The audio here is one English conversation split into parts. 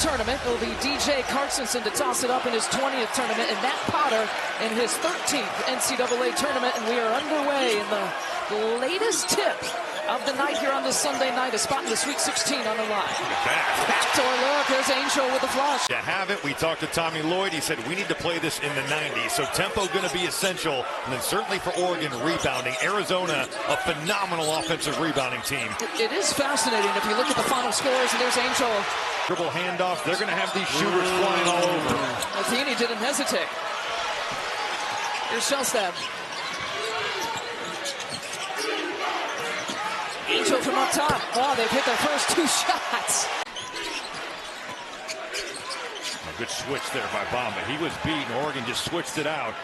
tournament. It'll be DJ Carstensen to toss it up in his 20th tournament, and Matt Potter in his 13th NCAA tournament. And we are underway in the latest tip of the night here on this Sunday night. A spot in the Sweet 16 on the line. Backdoor look. There's Angel with the flush. To have it, we talked to Tommy Lloyd. He said we need to play this in the 90s. So tempo going to be essential. And then certainly for Oregon, rebounding. Arizona, a phenomenal offensive rebounding team. It is fascinating if you look at the final scores. And there's Angel. Dribble handoff. They're going to have these shooters flying all over. Matheny didn't hesitate. Here's Shellstad. Angel from up top. Oh, they've hit their first 2 shots. A good switch there by Bamba. He was beaten. Oregon just switched it out.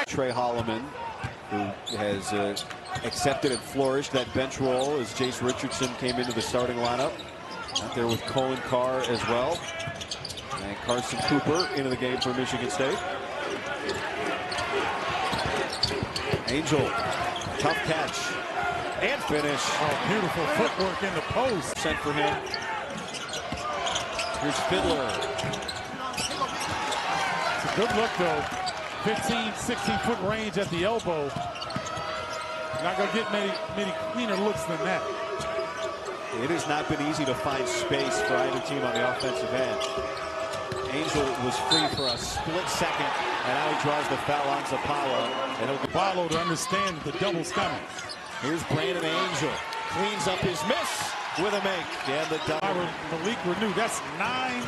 Trey Holloman, who has accepted and flourished that bench role as Jace Richardson came into the starting lineup. Out there with Colin Carr as well. And Carson Cooper into the game for Michigan State. Angel, tough catch, and finish. Oh, beautiful footwork in the post. Sent for him. Here's Fiddler. It's a good look, though. 15, 16-foot range at the elbow. Not going to get many cleaner looks than that. It has not been easy to find space for either team on the offensive end. Angel was free for a split second, and now he draws the foul on Zapala. And it'll follow to understand that the double's coming. Here's Brandon Angel. Cleans up his miss with a make. And the double. Malik Renew. That's 9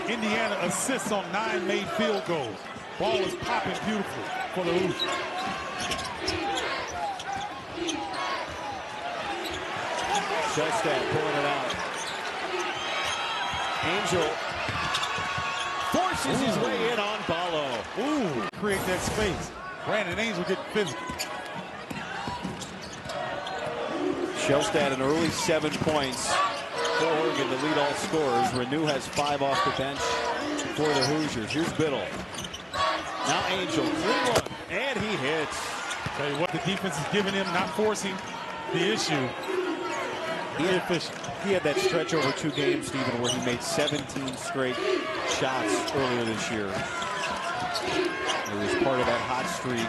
Indiana assists on 9 made field goals. Ball is popping beautifully for the Hoosiers. Shellstad pulling it out. Angel forces his way in on Ballo. Ooh, create that space. Brandon Angel getting physical. Shellstad an early 7 points for Oregon to lead all scorers. Renew has 5 off the bench for the Hoosiers. Here's Biddle. Now Angel, 3-1, and he hits. Tell you what, the defense is giving him, not forcing the issue. Very efficient. He had that stretch over 2 games, Stephen, where he made 17 straight shots earlier this year. It was part of that hot streak.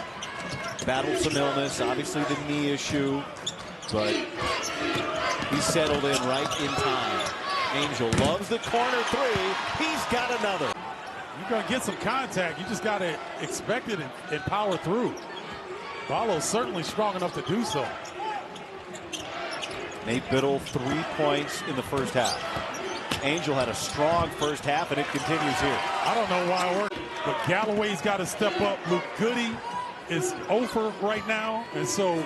Battled some illness, obviously the knee issue, but he settled in right in time. Angel loves the corner 3. He's got another. You're going to get some contact. You just got to expect it and power through. Ballo's certainly strong enough to do so. Nate Biddle, 3 points in the first half. Angel had a strong first half, and it continues here. I don't know why it worked, but Galloway's got to step up. Luke Goody is over right now, and so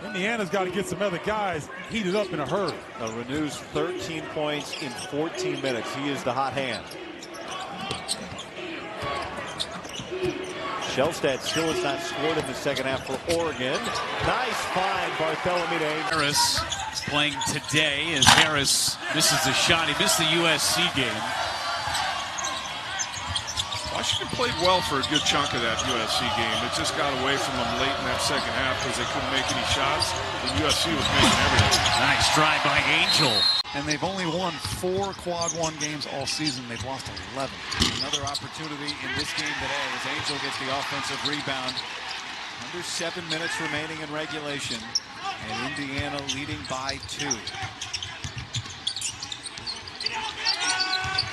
Indiana's got to get some other guys heated up in a hurry. Renew's 13 points in 14 minutes. He is the hot hand. Shellstad still has not scored in the second half for Oregon. Nice find, Bartholomew to Angel. Harris playing today as Harris misses the shot. He missed the USC game. Washington played well for a good chunk of that USC game. It just got away from them late in that second half because they couldn't make any shots. And USC was making everything. Nice drive by Angel. And they've only won 4 quad 1 games all season. They've lost 11. Another opportunity in this game today as Angel gets the offensive rebound. Under 7 minutes remaining in regulation. And Indiana leading by 2.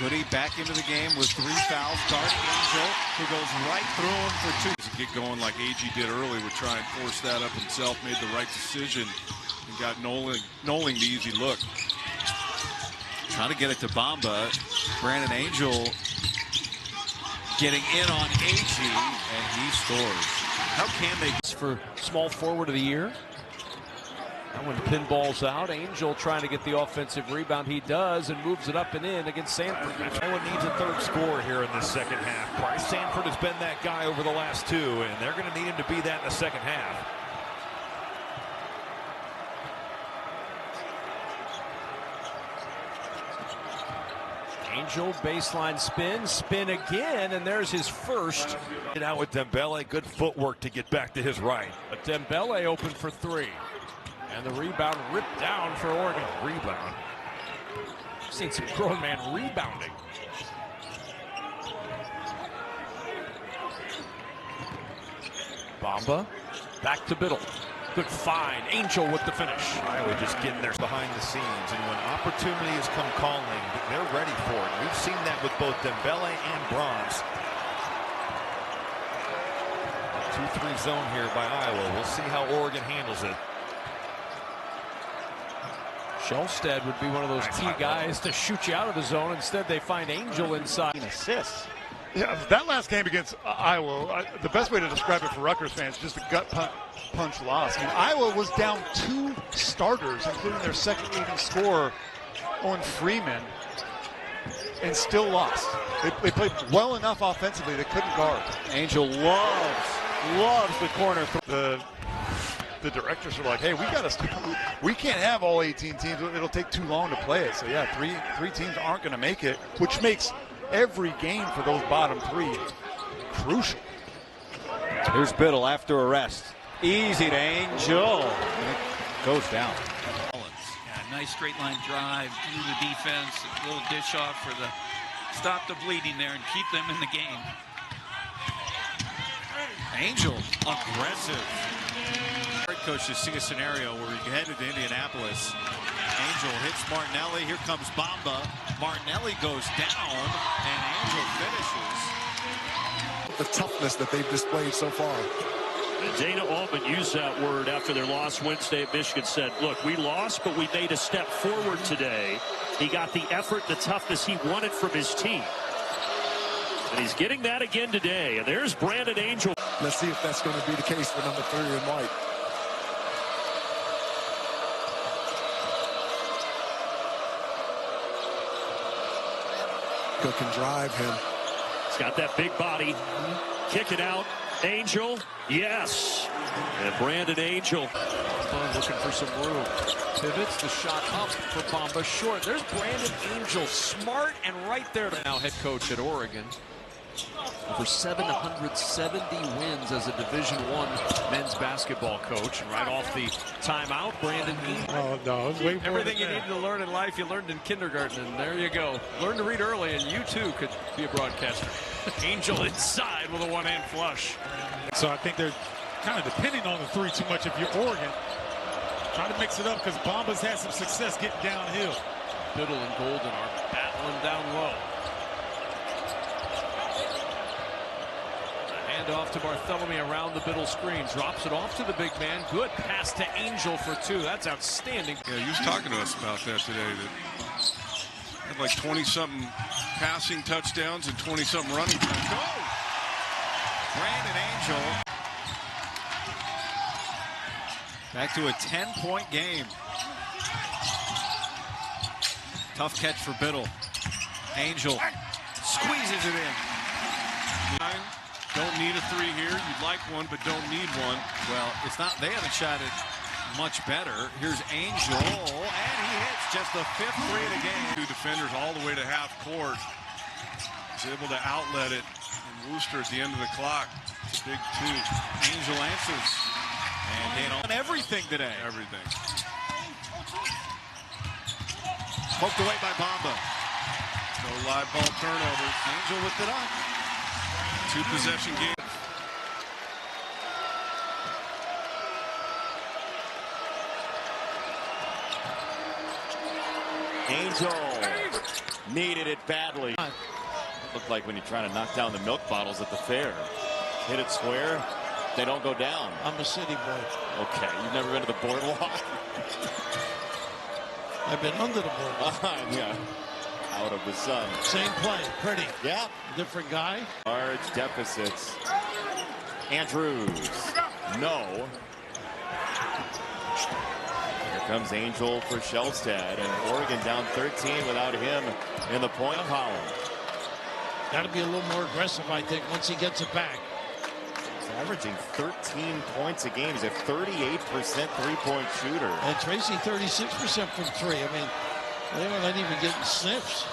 Goody back into the game with 3 fouls. Guarding Angel, who goes right through him for 2. Get going like AG did early would try and force that up himself. Made the right decision and got Noling the easy look. Trying to get it to Bamba. Brandon Angel getting in on AG, and he scores. How can they? For small forward of the year. And when pinball's out, Angel trying to get the offensive rebound. He does and moves it up and in against Sanford. Iowa needs a 3rd score here in this second half. Bryce Sanford has been that guy over the last 2, and they're going to need him to be that in the second half. Angel baseline spin again, and there's his first. Out with Dembele, good footwork to get back to his right. But Dembele open for 3. And the rebound ripped down for Oregon. Rebound. Seen some grown man rebounding. Bamba back to Biddle. Good find. Angel with the finish. Iowa just getting there behind the scenes, and when opportunities come calling, they're ready for it. We've seen that with both Dembele and Bronze. 2-3 zone here by Iowa. We'll see how Oregon handles it. Shelstead would be one of those key guys to shoot you out of the zone. Instead, they find Angel inside. Assists. Yeah, that last game against Iowa, the best way to describe it for Rutgers fans, just a gut punch loss. I mean, Iowa was down 2 starters, including their second leading scorer, Owen Freeman, and still lost. They played well enough offensively they couldn't guard. Angel loves the corner. The directors are like, hey, we can't have all 18 teams. It'll take too long to play it. So yeah, three teams aren't going to make it, which makes every game for those bottom 3 crucial. Here's Biddle after arrest. Easy to Angel. And it goes down. Yeah, nice straight line drive through the defense. A little dish off for the stop the bleeding there and keep them in the game. Angel, aggressive. Coach to see a scenario where he headed to Indianapolis. Angel hits Martinelli. Here comes Bamba. Martinelli goes down, and Angel finishes. The toughness that they've displayed so far. Dana Altman used that word after their loss Wednesday at Michigan. Said, look, we lost, but we made a step forward today. He got the effort, the toughness he wanted from his team. And he's getting that again today. And there's Brandon Angel. Let's see if that's going to be the case for number 3 in white. Cook can drive him. He's got that big body. Kick it out. Angel. Yes. And Brandon Angel. Looking for some room. Pivots the shot up for Bamba. Short. There's Brandon Angel. Smart and right there. Now head coach at Oregon. Over 770 wins as a Division I men's basketball coach. And right off the timeout, Brandon Angel. Oh, no. I was waiting for Everything you needed to learn in life, you learned in kindergarten. And there you go. Learn to read early, and you too could be a broadcaster. Angel inside with a one-hand flush. So I think they're kind of depending on the 3 too much if you're Oregon. Try to mix it up because Bamba's had some success getting downhill. Biddle and Golden are battling down low. Off to Bartholomew around the Biddle screen. Drops it off to the big man. Good pass to Angel for 2. That's outstanding. Yeah, he was talking to us about that today. That had like 20-something passing touchdowns and 20-something running touchdowns. Go! Brandon Angel. Back to a 10-point game. Tough catch for Biddle. Angel squeezes it in. Don't need a 3 here. You'd like one, but don't need one. Well, it's not. They haven't shot it much better. Here's Angel, and he hits just the 5th 3 of the game. 2 defenders all the way to half court. He's able to outlet it. And Wooster at the end of the clock. It's a big 2. Angel answers. And hit on everything today. Everything. Poked away by Bamba. No live ball turnovers. Angel with it up. 2-possession game. Angel needed it badly. Looked like when you're trying to knock down the milk bottles at the fair. Hit it square, they don't go down. I'm a city boy. Okay, you've never been to the boardwalk? I've been under the boardwalk. Yeah. Out of the sun. Same play, pretty. Yeah. Different guy. Large deficits. Andrews. No. Here comes Angel for Shelstead, and Oregon down 13 without him in the point column. Got to be a little more aggressive, I think, once he gets it back. He's averaging 13 points a game. He's a 38% three-point shooter. And Tracy 36% from 3. I mean, they weren't even getting sniffs.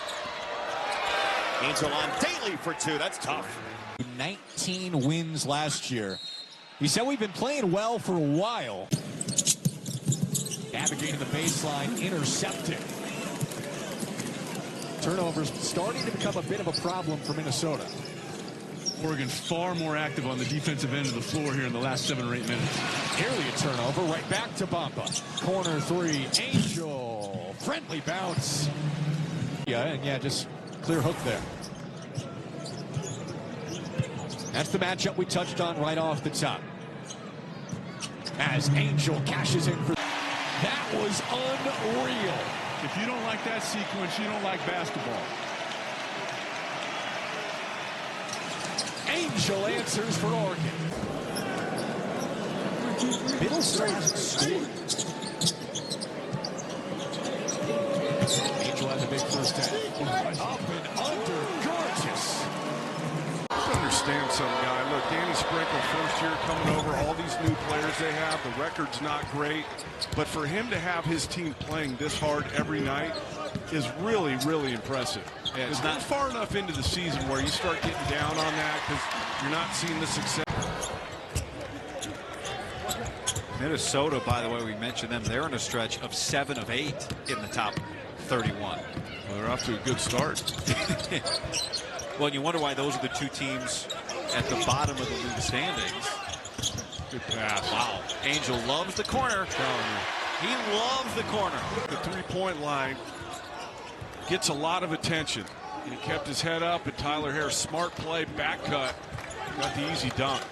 Angel on Daly for 2. That's tough. 19 wins last year. He said we've been playing well for a while. Navigating the baseline, intercepted. Turnovers starting to become a bit of a problem for Minnesota. Oregon far more active on the defensive end of the floor here in the last 7 or 8 minutes. Nearly a turnover, right back to Bamba. Corner three, Angel. Friendly bounce. Just clear hook there. That's the matchup we touched on right off the top. As Angel cashes in for... That was unreal. If you don't like that sequence, you don't like basketball. Angel answers for Oregon. Biddle still hasn't scored. Angel had the big first half. Up and under, gorgeous. I understand some guy. Look, Danny Sprinkle, first year coming over, all these new players they have. The record's not great. But for him to have his team playing this hard every night is really, really impressive. Yeah, it's not far enough into the season where you start getting down on that because you're not seeing the success. Minnesota, by the way, we mentioned them. They're in a stretch of 7 of 8 in the top 31. Well, they're off to a good start. Well, and you wonder why those are the two teams at the bottom of the league standings. Good pass. Wow. Angel loves the corner. He loves the corner. The three-point line gets a lot of attention. He kept his head up, and Tyler Harris, smart play, back cut, got the easy dunk.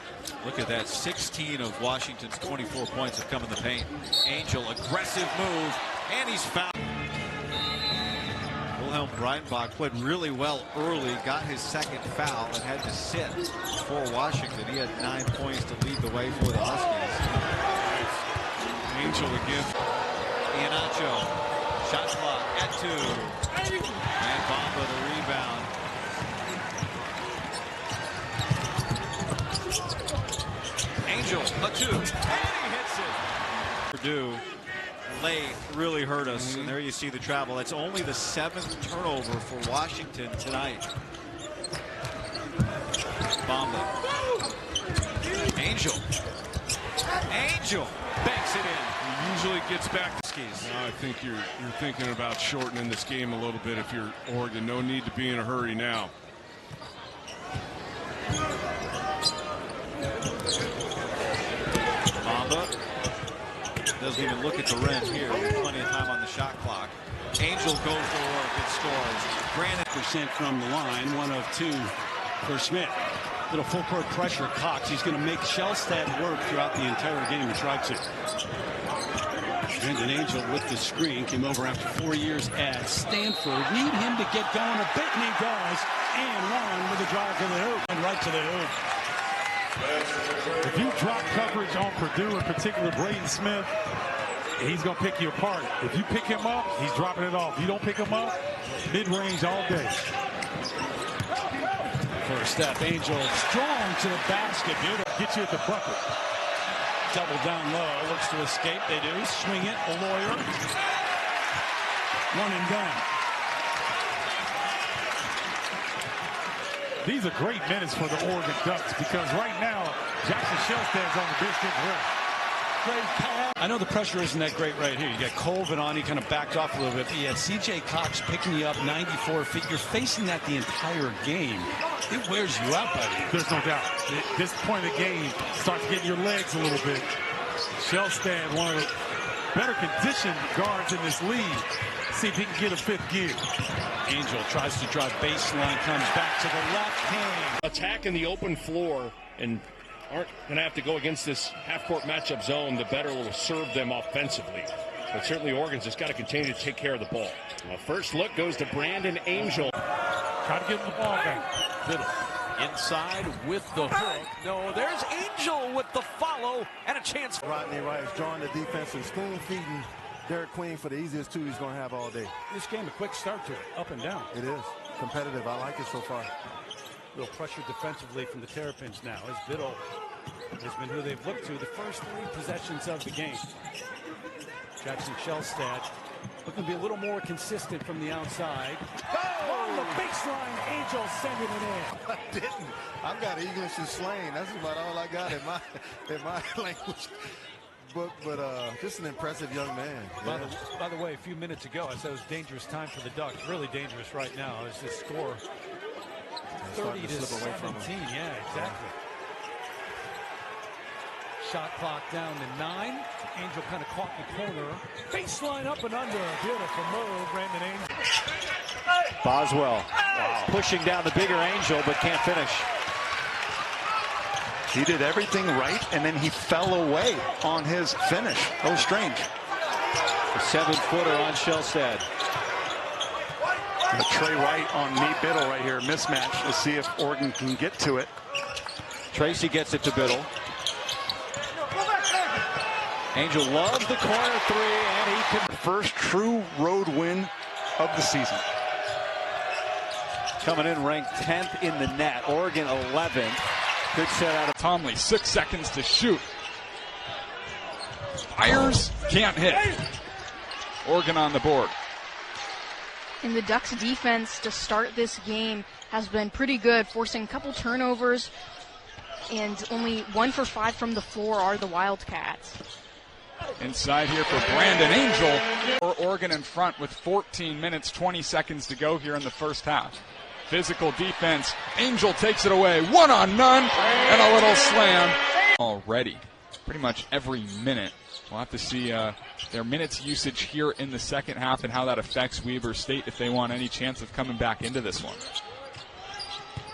Look at that. 16 of Washington's 24 points have come in the paint. Angel, aggressive move, and he's fouled. Wilhelm Breitenbach played really well early, got his second foul, and had to sit for Washington. He had 9 points to lead the way for the Huskies. Angel again. Iheanacho, shot clock at 2. And Bamba the rebound. Angel, a 2. And he hits it. Purdue late really hurt us. And there you see the travel. That's only the 7th turnover for Washington tonight. Bamba. Angel. Angel banks it in. He usually gets back to skis. I think you're thinking about shortening this game a little bit if you're Oregon. No need to be in a hurry now. Bamba doesn't even look at the rim here with plenty of time on the shot clock. Angel goes to work and scores. Granted, % from the line, 1 of 2 for Smith. Little full court pressure, Cox. He's going to make Shellstad work throughout the entire game. He tried to. Brandon Angel with the screen came over after 4 years at Stanford. Need him to get going a bit, and he does. And one with a drive to the hoop and right to the hoop. If you drop coverage on Purdue, in particular Braden Smith, he's going to pick you apart. If you pick him up, he's dropping it off. If you don't pick him up, mid-range all day. First step, Angel strong to the basket. Beautiful. Get you at the bucket. Double down low. Looks to escape. They do. Swing it. A lawyer. One and done. These are great minutes for the Oregon Ducks because right now, Jackson Shellstad's on the bench getting ready. Great pass. I know the pressure isn't that great right here. You got Colvin on. He kind of backed off a little bit. But you had C.J. Cox picking you up 94 feet. You're facing that the entire game. It wears you out, buddy. There's no doubt. At this point of the game, starts getting your legs a little bit. Shellstad, one of the better conditioned guards in this league. See if he can get a 5th gear. Angel tries to drive baseline, comes back to the left hand. Attacking the open floor and aren't going to have to go against this half-court matchup zone, the better will serve them offensively. But certainly Oregon's just got to continue to take care of the ball. First look goes to Brandon Angel. Try to get him the ball back. Biddle inside with the hook. No, there's Angel with the follow and a chance. Rodney Rice drawing the defense and spoon-feeding Derek Queen for the easiest 2 he's going to have all day. This game, a quick start to it, up and down. It is competitive. I like it so far. A little pressure defensively from the Terrapins now as Biddle has been who they've looked to the first 3 possessions of the game. Jackson Shellstad looking to be a little more consistent from the outside. On the baseline, Angel sending it in. I didn't. I've got English and slang. That's about all I got in my language. book, but just an impressive young man. By the way, a few minutes ago, I said it was a dangerous time for the Ducks. Really dangerous right now as this score 30 to 17. Yeah, exactly. Shot clock down to 9. Angel kind of caught in the corner. Baseline up and under. Beautiful move, Brandon Angel. Boswell pushing down the bigger Angel, but can't finish. He did everything right, and then he fell away on his finish. That was strange. A 7-footer on Shellstad. Trey Wright on Nate Biddle right here. Mismatch. Let's see if Oregon can get to it. Tracy gets it to Biddle. Angel loves the corner three, and he can. First true road win of the season. Coming in ranked 10th in the net. Oregon 11th. Good set out of Tomley. 6 seconds to shoot. Fires, can't hit. Oregon on the board. And the Ducks defense to start this game has been pretty good, forcing a couple turnovers, and only 1 for 5 from the floor are the Wildcats. Inside here for Brandon Angel. Or Oregon in front with 14 minutes, 20 seconds to go here in the first half. Physical defense. Angel takes it away. 1-on-none and a little slam. Already. Pretty much every minute. We'll have to see their minutes usage here in the second half and how that affects Weber State if they want any chance of coming back into this one.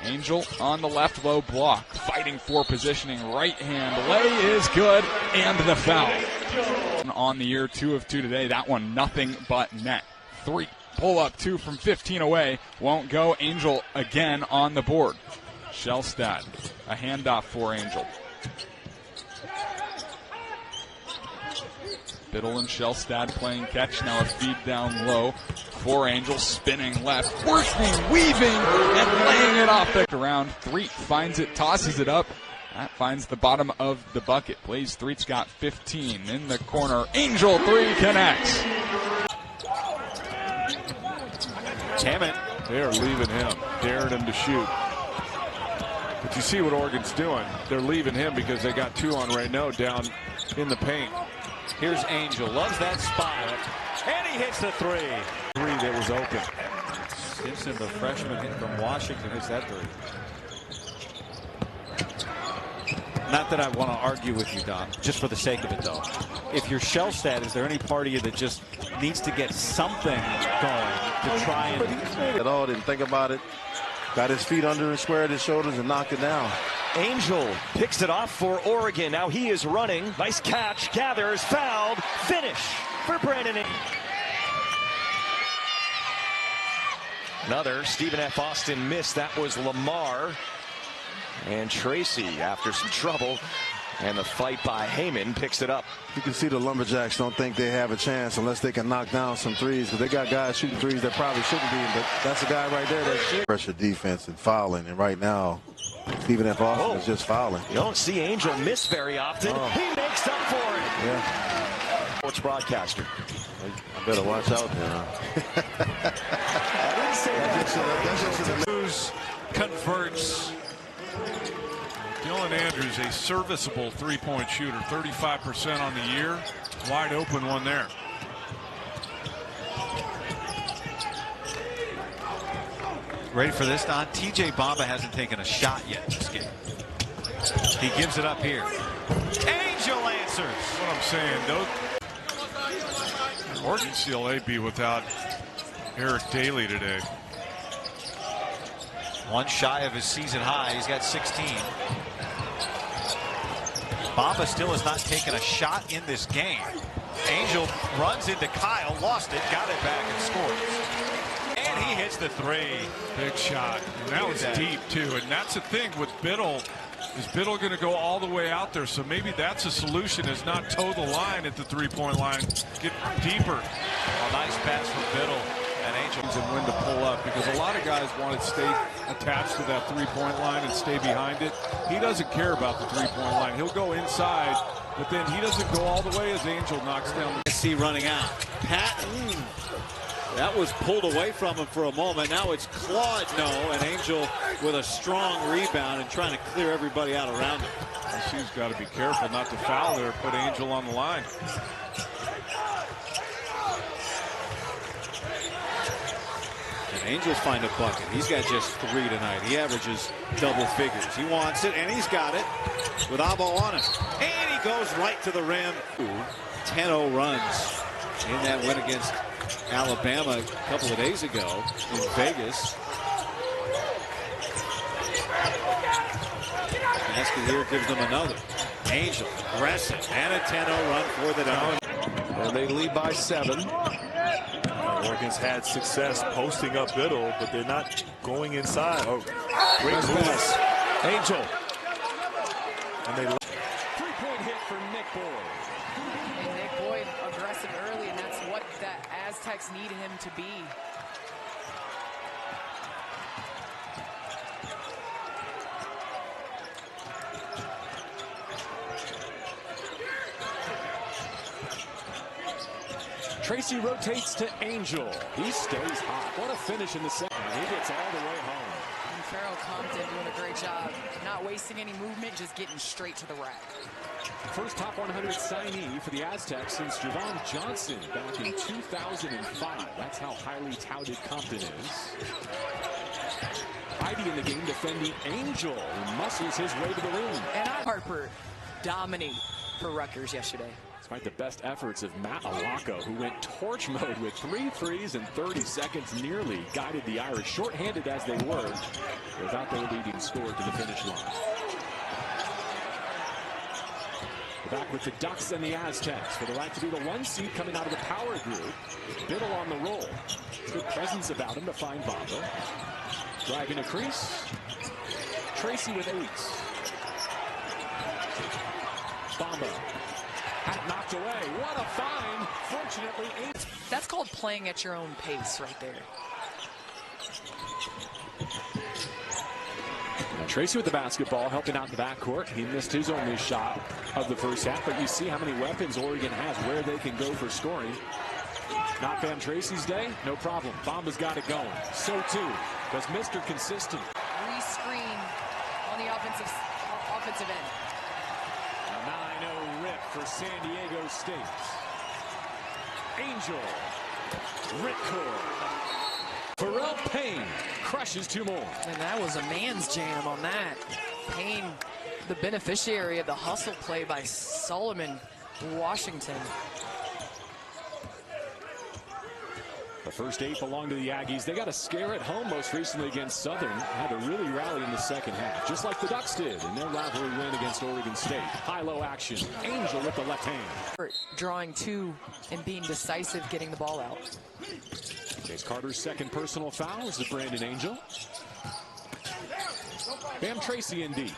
Angel on the left low block, fighting for positioning. Right hand lay is good, and the foul. On the year, 2 of 2 today. That one nothing but net. 3 pull up, 2 from 15 away. Won't go. Angel again on the board. Shellstad, a handoff for Angel. Biddle and Shellstad playing catch. Now a feed down low for Angel, spinning left, working, weaving, and laying it off the around. Threet finds it, tosses it up. That finds the bottom of the bucket. Blaze Threet's got 15 in the corner. Angel 3 connects. Hammett. They are leaving him, daring him to shoot. But you see what Oregon's doing. They're leaving him because they got 2 on Reynaud down in the paint. Here's Angel, loves that spot, and he hits the 3. 3 that was open. Simpson, the freshman from Washington, hits that 3. Not that I want to argue with you, Don, just for the sake of it, though. If you're Shellstad, is there any part of you that just needs to get something going to try and... At all, didn't think about it. Got his feet under and squared his shoulders and knocked it down. Angel picks it off for Oregon. Now he is running. Nice catch. Gathers. Fouled. Finish for Brandon. Another Stephen F. Austin miss. That was Lamar. And Tracy, after some trouble, and the fight by Heyman, picks it up. You can see the Lumberjacks don't think they have a chance unless they can knock down some threes, because they got guys shooting threes that probably shouldn't be, but that's a guy right there that's pressure defense and fouling, and right now Stephen F. Austin is just fouling. You don't see Angel miss very often. He makes up for it. Yeah. Sports broadcaster. I better watch out there. I didn't say that. Cruz converts. Dylan Andrews, a serviceable 3-point shooter, 35% on the year. Wide open one there. Ready for this, Don? TJ Bamba hasn't taken a shot yet in this game. He gives it up here. Angel answers. What I'm saying, though, Oregon CLA be without Eric Daly today. 1 shy of his season high. He's got 16. Bamba still has not taken a shot in this game. Angel runs into Kyle, lost it, got it back, and scores. And he hits the 3. Big shot. And that was deep, too. And that's the thing with Biddle. Is Biddle going to go all the way out there? So maybe that's a solution, is not toe the line at the 3-point line. Get deeper. A nice pass from Biddle. And Angel. And when to pull up, because a lot of guys want to stay attached to that 3-point line and stay behind it. He doesn't care about the 3-point line. He'll go inside, but then he doesn't go all the way as Angel knocks down. See running out. Patton That was pulled away from him for a moment. Now it's clawed, no, and Angel with a strong rebound and trying to clear everybody out around him. He's got to be careful not to foul there, put Angel on the line. And Angels find a bucket. He's got just 3 tonight. He averages double figures. He wants it, and he's got it with Abo on him. And he goes right to the rim. 10-0 runs in that win against Alabama a couple of days ago in Vegas. Basket here gives them another. Angel, aggressive, and a 10-0 run for the Dons. And they lead by 7. Oregon's had success posting up Biddle, but they're not going inside. Oh, great pass. Angel. And they 3-point hit for Nick Boyd. And Nick Boyd aggressive early, and that's what the Aztecs need him to be. Tracy rotates to Angel. He stays hot. What a finish in the second. He gets all the way home. And Farrell Compton doing a great job. Not wasting any movement, just getting straight to the rack. First top 100 signee for the Aztecs since Javon Johnson back in 2005. That's how highly touted Compton is. Heidi in the game defending Angel, who muscles his way to the rim. And Harper dominate for Rutgers yesterday. Despite the best efforts of Matt Alaka, who went torch mode with 3 threes in 30 seconds, nearly guided the Irish, shorthanded as they were, without their leading score to the finish line. We're back with the Ducks and the Aztecs for the right to be the 1 seed coming out of the power group. Biddle on the roll. Good presence about him to find Bamba. Driving a crease. Tracy with 8. Bamba. Had knocked away. What a find. Fortunately, 8. That's called playing at your own pace right there. Now Tracy with the basketball, helping out in the backcourt. He missed his only shot of the first half, but you see how many weapons Oregon has, where they can go for scoring. Not Van Tracy's day? No problem. Bamba's got it going. So too does Mr. Consistent. Re-screen on the offensive end. 9-0 rip for San Diego State. Angel. Ripcord. Pharrell Payne crushes 2 more. And that was a man's jam on that. Payne, the beneficiary of the hustle play by Solomon Washington. The first 8 belong to the Aggies. They got a scare at home most recently against Southern. Had to really rally in the second half, just like the Ducks did in their rivalry win against Oregon State. High-low action. Angel with the left hand. Drawing 2 and being decisive, getting the ball out. Chase Carter's second personal foul is to Brandon Angel. Bam Tracy in deep.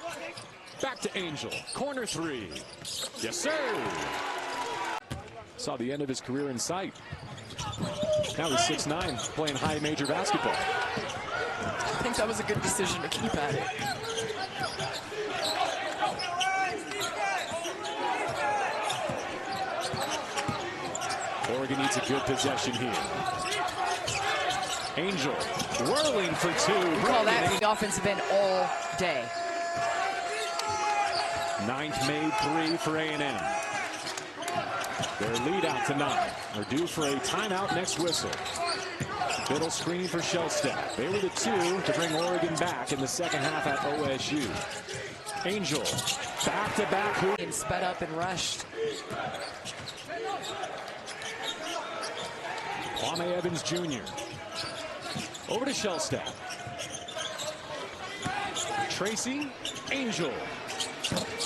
Back to Angel. Corner 3. Yes, sir. Saw the end of his career in sight. Now he's 6'9", playing high major basketball. I think that was a good decision to keep at it. Oregon needs a good possession here. Angel whirling for 2. We call that the offensive end all day. 9th made 3 for A&M. Their lead out to 9. They're due for a timeout next whistle. Biddle screening for Shellstad. They were the 2 to bring Oregon back in the second half at OSU. Angel back-to-back hoop. And sped up and rushed. Kwame Evans Jr. Over to Shellstad. Tracy. Angel.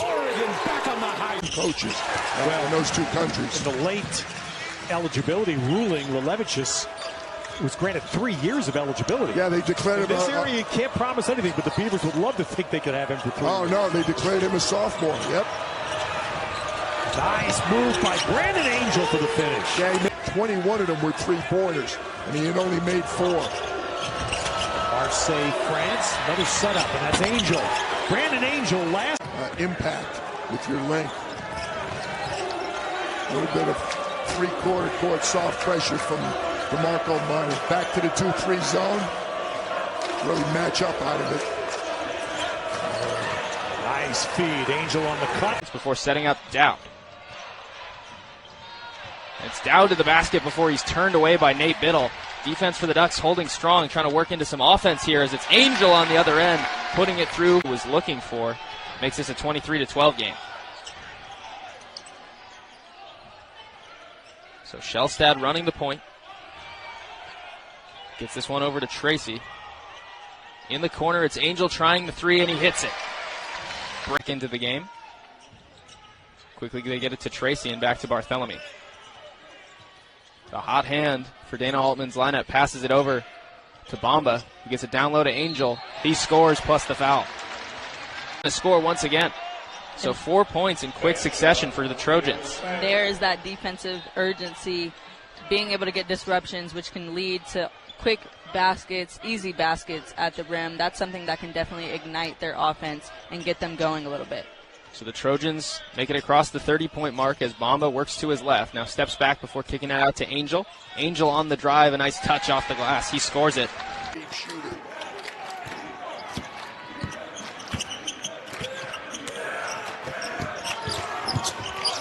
Oregon back on the high. Coaches in those 2 countries. In the late eligibility ruling, Lelevicius was granted 3 years of eligibility. Yeah, they declared him. In this area, you can't promise anything, but the Beavers would love to think they could have him for 3 years. Oh, no, they declared him a sophomore. Yep. Nice move by Brandon Angel for the finish. Yeah, he made 21 of them were 3-pointers, and he had only made 4. Marseille, France, another setup, and that's Angel. Brandon Angel last. Impact with your length. A little bit of 3/4 court soft pressure from DeMarco Murray back to the 2-3 zone. Really match up out of it. Nice feed. Angel on the cut. Before setting up Dowd. It's Dowd to the basket before he's turned away by Nate Biddle. Defense for the Ducks holding strong, trying to work into some offense here as it's Angel on the other end, putting it through. Was looking for. Makes this a 23-12 game. So Shellstad running the point. Gets this one over to Tracy. In the corner, it's Angel trying the three, and he hits it. Break into the game. Quickly they get it to Tracy and back to Barthélemy. The hot hand for Dana Altman's lineup passes it over to Bamba. He gets it down low to Angel. He scores plus the foul. To score once again. So 4 points in quick succession for the Trojans. There is that defensive urgency, being able to get disruptions, which can lead to quick baskets, easy baskets at the rim. That's something that can definitely ignite their offense and get them going a little bit. So the Trojans make it across the 30-point mark as Bamba works to his left. Now steps back before kicking it out to Angel. Angel on the drive, a nice touch off the glass. He scores it. Deep shooter.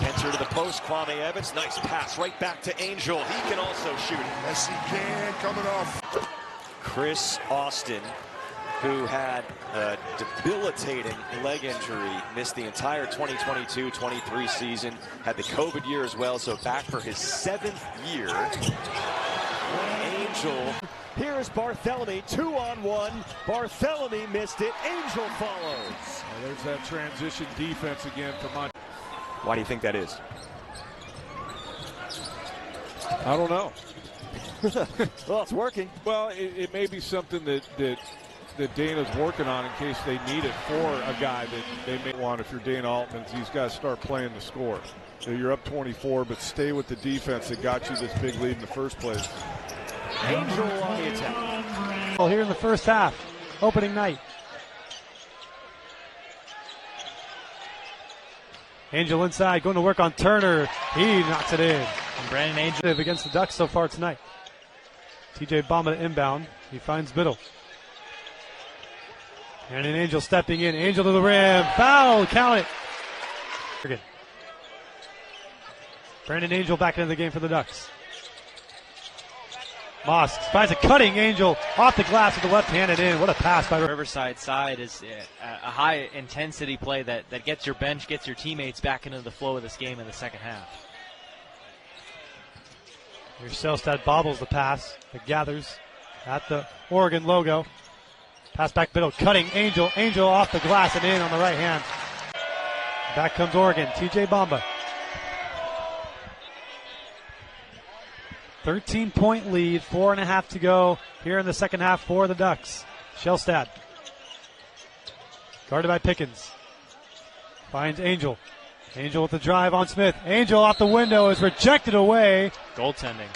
Enter to the post, Kwame Evans. Nice pass right back to Angel. He can also shoot. Yes, he can. Coming off. Chris Austin, who had a debilitating leg injury, missed the entire 2022-23 season, had the COVID year as well, so back for his 7th year. Angel. Here is Barthélemy, 2-on-1. Barthélemy missed it. Angel follows. There's that transition defense again for Mon. Why do you think that is? I don't know. Well, it's working. Well, it may be something that Dana's working on in case they need it for a guy that they may want. If you're Dana Altman, he's got to start playing the score. So you're up 24, but stay with the defense that got you this big lead in the first place. Angel on the attack. Well, here in the first half, opening night. Angel inside, going to work on Turner. He knocks it in. And Brandon Angel against the Ducks so far tonight. TJ Bamba to inbound. He finds Biddle. And an Angel stepping in. Angel to the rim. Foul. Count it. Again. Brandon Angel back into the game for the Ducks. Moss finds a cutting Angel off the glass with the left handed in. What a pass by Riverside side is a high intensity play that gets your bench, gets your teammates back into the flow of this game in the second half. Here's Shellstad bobbles the pass. It gathers at the Oregon logo. Pass back Biddle, cutting Angel. Angel off the glass and in on the right hand. Back comes Oregon. TJ Bamba. 13-point lead, 4.5 to go here in the second half for the Ducks. Shellstad. Guarded by Pickens. Finds Angel. Angel with the drive on Smith. Angel off the window is rejected away. Goaltending.